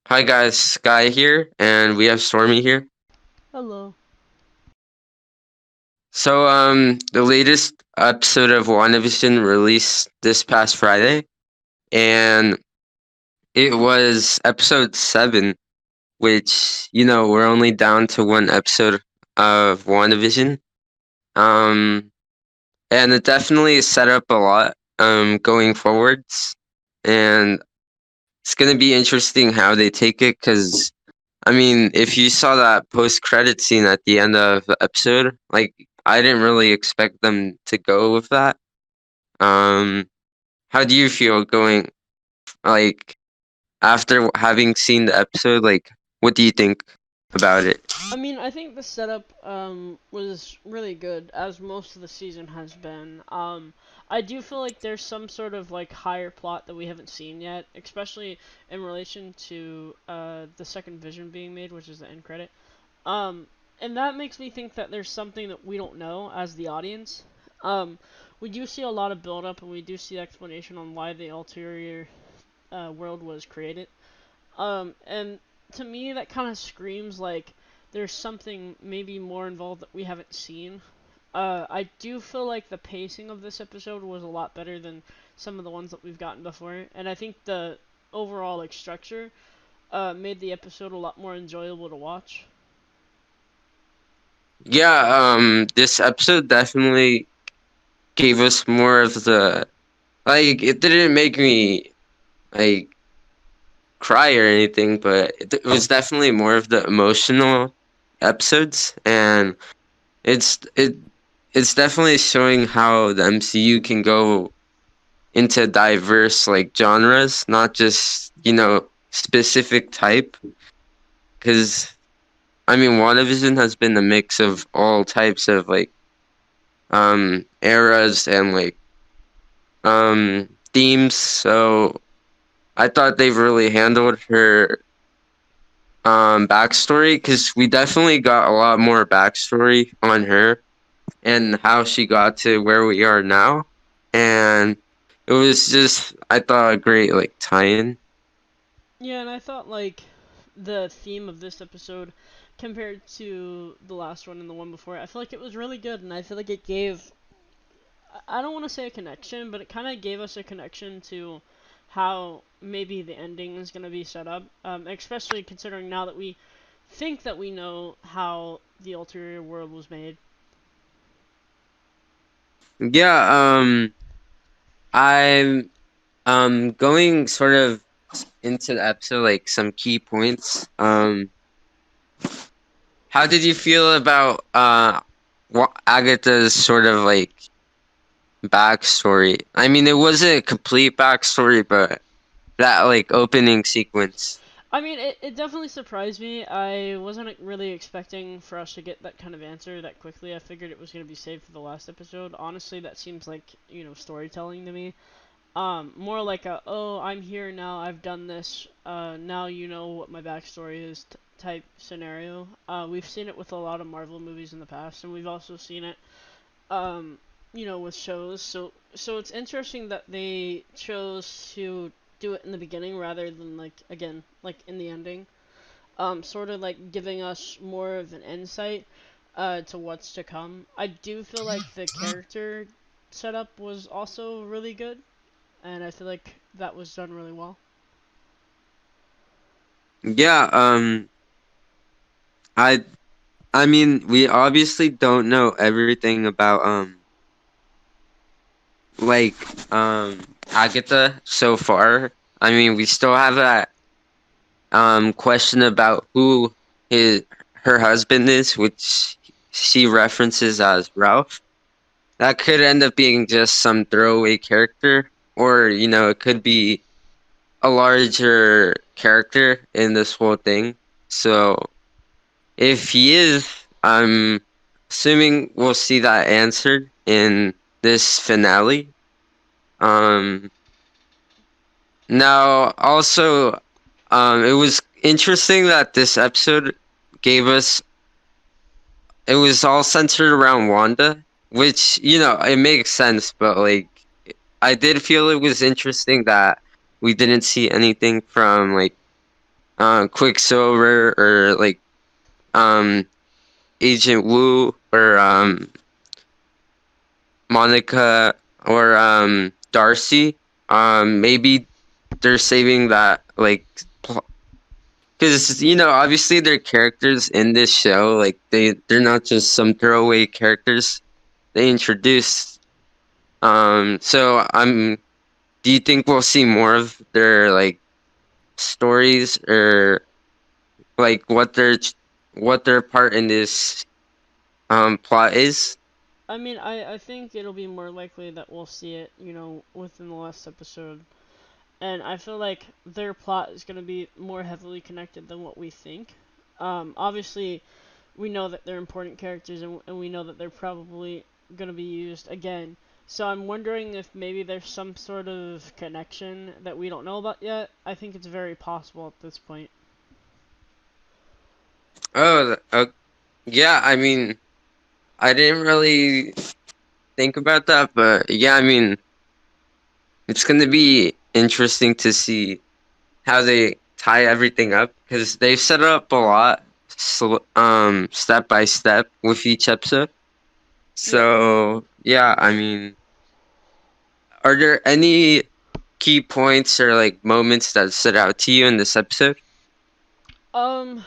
Hi guys, Sky here, and we have Stormy here. Hello. The latest episode of WandaVision released this past Friday, and it was episode 7, which, we're only down to one episode of WandaVision. Um, and it definitely set up a lot, going forwards, and it's gonna be interesting how they take it, because I mean, if you saw that post-credit scene at the end of the episode, like I didn't really expect them to go with that. Um, how do you feel going like after having seen the episode? Like, what do you think about it? I think the setup was really good, as most of the season has been. I do feel like there's some sort of like higher plot that we haven't seen yet, especially in relation to the second vision being made, which is the end credit. Um, and that makes me think that there's something that we don't know as the audience. Um, we do see a lot of build up, and we do see explanation on why the ulterior world was created. And to me, that kind of screams like there's something maybe more involved that we haven't seen. I do feel like the pacing of this episode was a lot better than some of the ones that we've gotten before, and I think the overall like structure made the episode a lot more enjoyable to watch. Yeah, this episode definitely gave us more of the like. It didn't make me like cry or anything, but it was definitely more of the emotional episodes, and it's it it's definitely showing how the MCU can go into diverse like genres, not just specific type. Because I mean, WandaVision has been a mix of all types of like eras and like themes. So I thought they've really handled her backstory, because we definitely got a lot more backstory on her and how she got to where we are now. And it was just, I thought, a great like tie-in. Yeah, and I thought like the theme of this episode compared to the last one and the one before, I feel like it was really good, and I feel like it gave I don't want to say a connection, but it kind of gave us a connection to how maybe the ending is going to be set up, especially considering now that we think that we know how the ulterior world was made. Yeah, I'm going sort of into the episode, like some key points. How did you feel about Agatha's sort of like backstory? I mean, it wasn't a complete backstory, but that like opening sequence. It definitely surprised me. I wasn't really expecting for us to get that kind of answer that quickly. I figured it was going to be saved for the last episode. Honestly, that seems like, storytelling to me. More like a, oh, I'm here now, I've done this, now you know what my backstory is type scenario. We've seen it with a lot of Marvel movies in the past, and we've also seen it, um, with shows. So it's interesting that they chose to do it in the beginning rather than like again like in the ending. Sort of like giving us more of an insight to what's to come. I do feel like the character setup was also really good, and I feel like that was done really well. Yeah, I I mean, we obviously don't know everything about like Agatha so far. I mean, we still have that question about who his her husband is, which she references as Ralph. That could end up being just some throwaway character, or it could be a larger character in this whole thing. So if he is, I'm assuming we'll see that answered in this finale. Um, Now, also, it was interesting that this episode gave us. It was all centered around Wanda, which it makes sense, but like I did feel it was interesting that we didn't see anything from like Quicksilver or like um Agent Wu or Monica or Darcy. Maybe they're saving that like because obviously they're characters in this show. Like they're not just some throwaway characters they introduced. So do you think we'll see more of their like stories or like what their part in this plot is? I think it'll be more likely that we'll see it, within the last episode. And I feel like their plot is going to be more heavily connected than what we think. Obviously, we know that they're important characters, and we know that they're probably going to be used again. So I'm wondering if maybe there's some sort of connection that we don't know about yet. I think it's very possible at this point. Oh, yeah. I mean, I didn't really think about that, but yeah, I mean, it's gonna be interesting to see how they tie everything up because they've set it up a lot, step by step with each episode. Yep. So yeah, I mean, are there any key points or like moments that stood out to you in this episode? Um,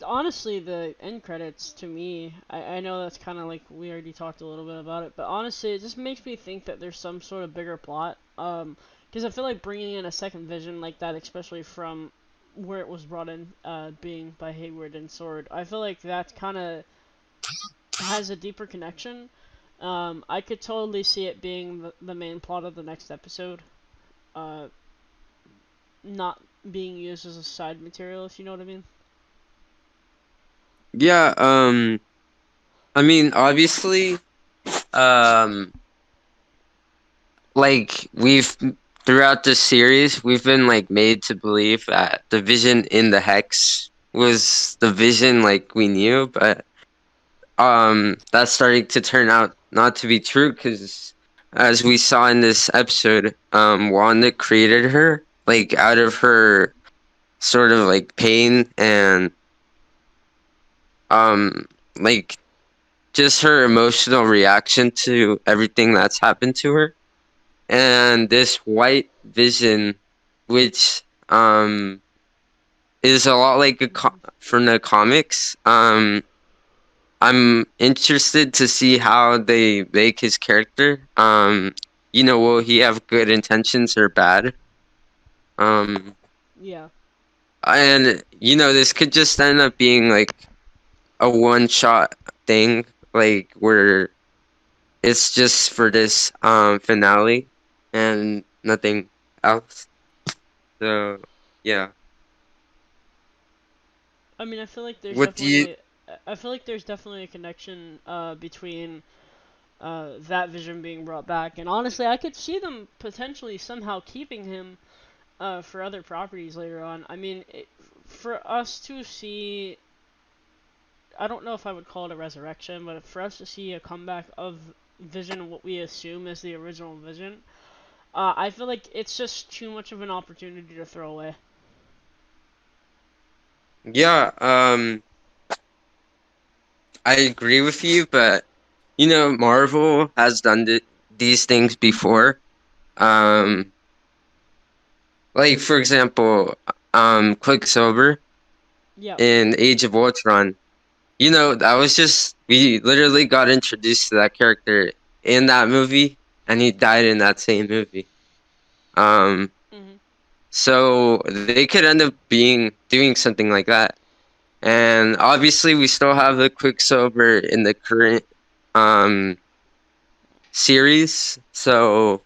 honestly, the end credits to me, I know that's kind of like we already talked a little bit about it, but honestly, it just makes me think that there's some sort of bigger plot. Because I feel like bringing in a second vision like that, especially from where it was brought in, being by Hayward and Sword, I feel like that kind of has a deeper connection. I could totally see it being the main plot of the next episode, uh, not being used as a side material, if you know what I mean. Yeah, I mean, obviously, um, like we've throughout the series, we've been like made to believe that the vision in the hex was the vision like we knew, but that's starting to turn out not to be true because as we saw in this episode, Wanda created her like out of her sort of like pain and um like just her emotional reaction to everything that's happened to her. And this white vision, which is a lot like Mhm. from the comics. I'm interested to see how they make his character. Will he have good intentions or bad? Um, Yeah. and this could just end up being like a one shot thing, like where it's just for this finale and nothing else. So yeah. I feel like there's What do you definitely, I feel like there's definitely a connection between that vision being brought back, and honestly, I could see them potentially somehow keeping him for other properties later on. For us to see, I don't know if I would call it a resurrection, but for us to see a comeback of Vision, what we assume is the original Vision, I feel like it's just too much of an opportunity to throw away. Yeah, I agree with you, but Marvel has done these things before. Um, like for example, Quicksilver Yep. in Age of Ultron. That was just we literally got introduced to that character in that movie, and he died in that same movie. Um, Mhm. so they could end up doing something like that. And obviously, we still have the Quicksilver in the current um series. So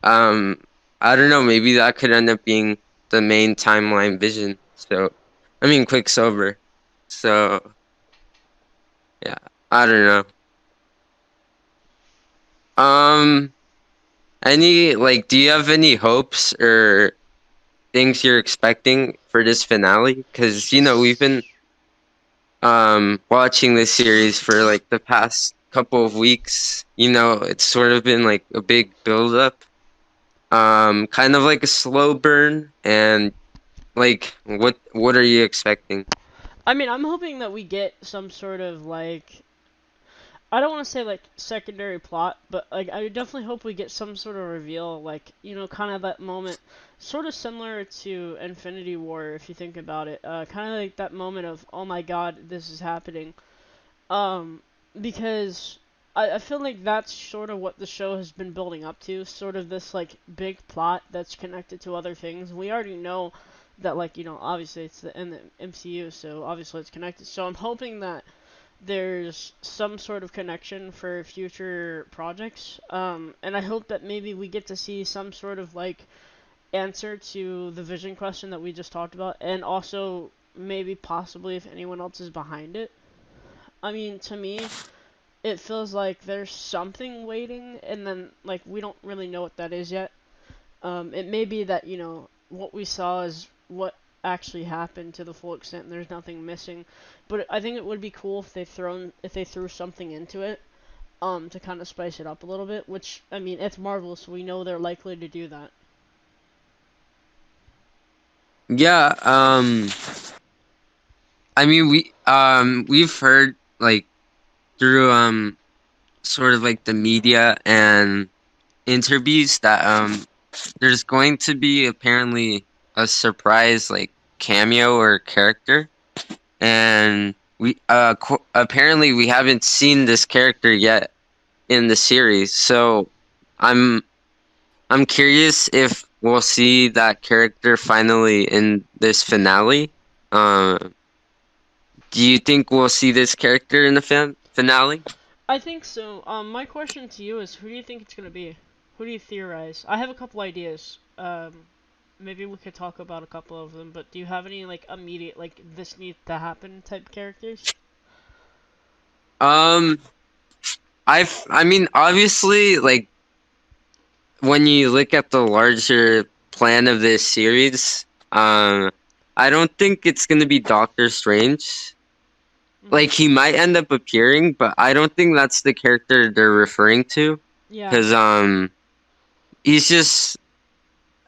um, I don't know. Maybe that could end up being the main timeline vision. So, I mean, Quicksilver. So yeah, I don't know. Um, do you have any hopes or things you're expecting for this finale? Because we've been watching this series for like the past couple of weeks. It's sort of been like a big build up. Kind of like a slow burn, and Like, what are you expecting? I mean, I'm hoping that we get some sort of like, I don't want to say like secondary plot, but like I definitely hope we get some sort of reveal, like kind of that moment, sort of similar to Infinity War if you think about it. Kind of like that moment of oh my God, this is happening. Um, because I feel like that's sort of what the show has been building up to, sort of this like big plot that's connected to other things. We already know that like obviously it's in the MCU, so obviously it's connected. So I'm hoping that there's some sort of connection for future projects. And I hope that maybe we get to see some sort of like answer to the vision question that we just talked about, and also maybe possibly if anyone else is behind it. I mean, to me, it feels like there's something waiting, and then like we don't really know what that is yet. It may be that what we saw is what actually happened to the full extent. And there's nothing missing, but I think it would be cool if they threw something into it, to kind of spice it up a little bit. Which I mean, it's Marvel, so we know they're likely to do that. Yeah, I mean we've heard like through sort of like the media and interviews that there's going to be apparently a surprise like cameo or character, and we apparently we haven't seen this character yet in the series. So I'm I'm curious if we'll see that character finally in this finale. Uh, do you think we'll see this character in the finale? I think so. My question to you is, who do you think it's gonna be? Who do you theorize? I have a couple ideas. Maybe we could talk about a couple of them. But do you have any like immediate like this needs to happen type characters? Um, I mean, obviously, like when you look at the larger plan of this series, I don't think it's gonna be Doctor Strange. Mhm. Like he might end up appearing, but I don't think that's the character they're referring to. Yeah. Cause he's just.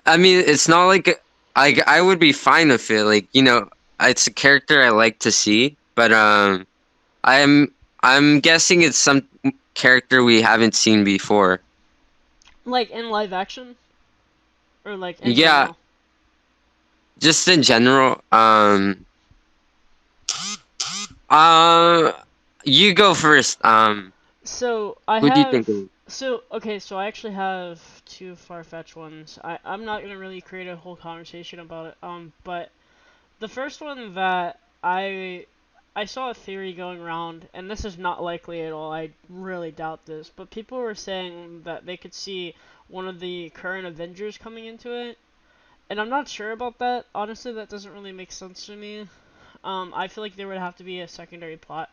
I mean, it's not like I would be fine with it. Like it's a character I like to see, but I'm I'm guessing it's some character we haven't seen before. Like in live action or like in Yeah, general. just in general. Uh, you go first. So I Who do you think? have. So okay. So I actually have two far-fetched ones. I'm not gonna really create a whole conversation about it. But the first one that I saw a theory going around, and this is not likely at all. I really doubt this, but people were saying that they could see one of the current Avengers coming into it, and I'm not sure about that. Honestly, that doesn't really make sense to me. I feel like there would have to be a secondary plot,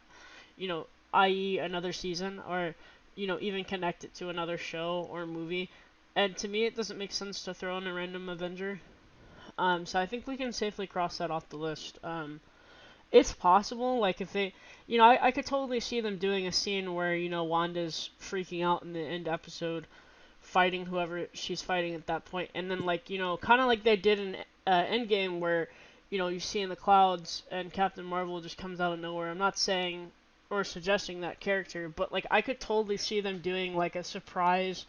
i.e., another season, or even connect it to another show or movie. And to me, it doesn't make sense to throw in a random Avenger. So I think we can safely cross that off the list. It's possible, like if they, I could totally see them doing a scene where Wanda's freaking out in the end episode, fighting whoever she's fighting at that point, and then like kind of like they did in Endgame, where you see in the clouds and Captain Marvel just comes out of nowhere. I'm not saying or suggesting that character, but like I could totally see them doing like a surprise,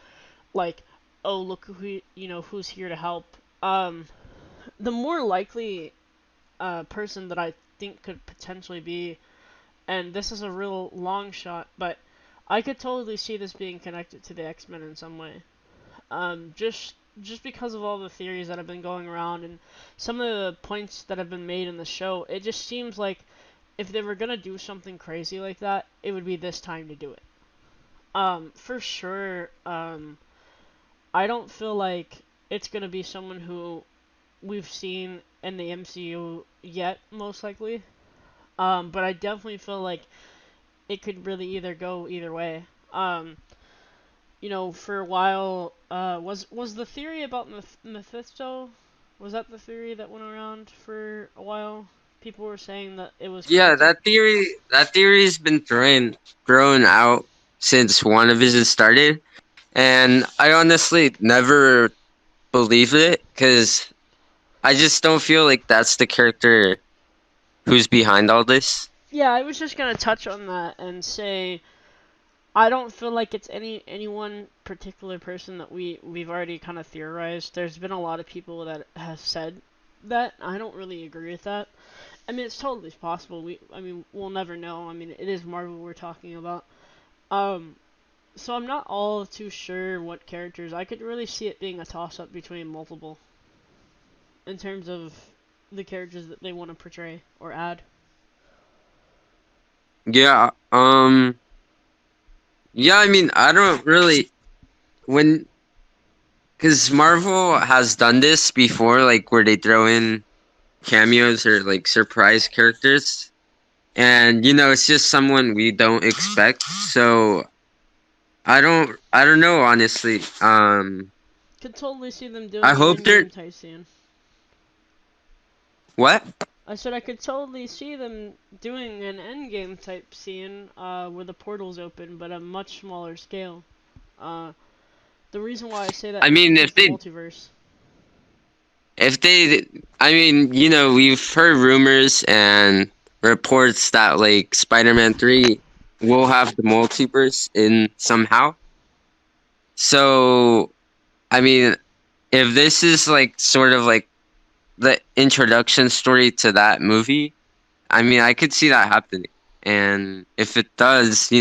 like oh look who who's here to help. Um, the more likely person that I think could potentially be, and this is a real long shot, but I could totally see this being connected to the X-Men in some way. Just because of all the theories that have been going around and some of the points that have been made in the show, it just seems like if they were gonna do something crazy like that, it would be this time to do it. For sure. I don't feel like it's gonna be someone who we've seen in the MCU yet, most likely. But I definitely feel like it could really either go either way. Um, for a while, was the theory about Mephisto? Was that the theory that went around for a while? People were saying that it was Yeah, connected. that theory's been thrown out since WandaVision started, and I honestly never believed it because I just don't feel like that's the character who's behind all this. Yeah, I was just gonna touch on that and say I don't feel like it's any one particular person that we've already kind of theorized. There's been a lot of people that have said that. I don't really agree with that. I mean, it's totally possible. I mean, we'll never know. I mean, it is Marvel we're talking about. Um, so I'm not all too sure what characters. I could really see it being a toss-up between multiple in terms of the characters that they want to portray or add. Yeah. Yeah. I mean, I don't really when because Marvel has done this before, like where they throw in cameos or like surprise characters, and it's just someone we don't expect. So I don't know honestly. Could totally see them doing I an hope they're in-game type scene. what? I said I could totally see them doing an endgame type scene where the portal's open, but a much smaller scale. Uh, the reason why I say that I is mean, because the multiverse. if they, I mean, we've heard rumors and reports that like Spider-Man 3 will have the multiverse in somehow. So, I mean, if this is like sort of like the introduction story to that movie, I mean, I could see that happening. And if it does,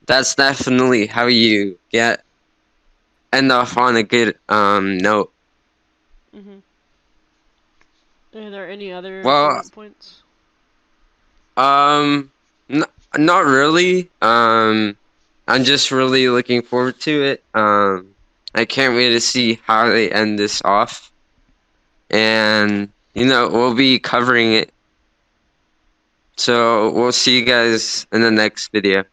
that's definitely how you get end off on a good note. Mhm. Are there any other Well, thought points? um, n- not really. I'm just really looking forward to it. I can't wait to see how they end this off, and we'll be covering it. So we'll see you guys in the next video.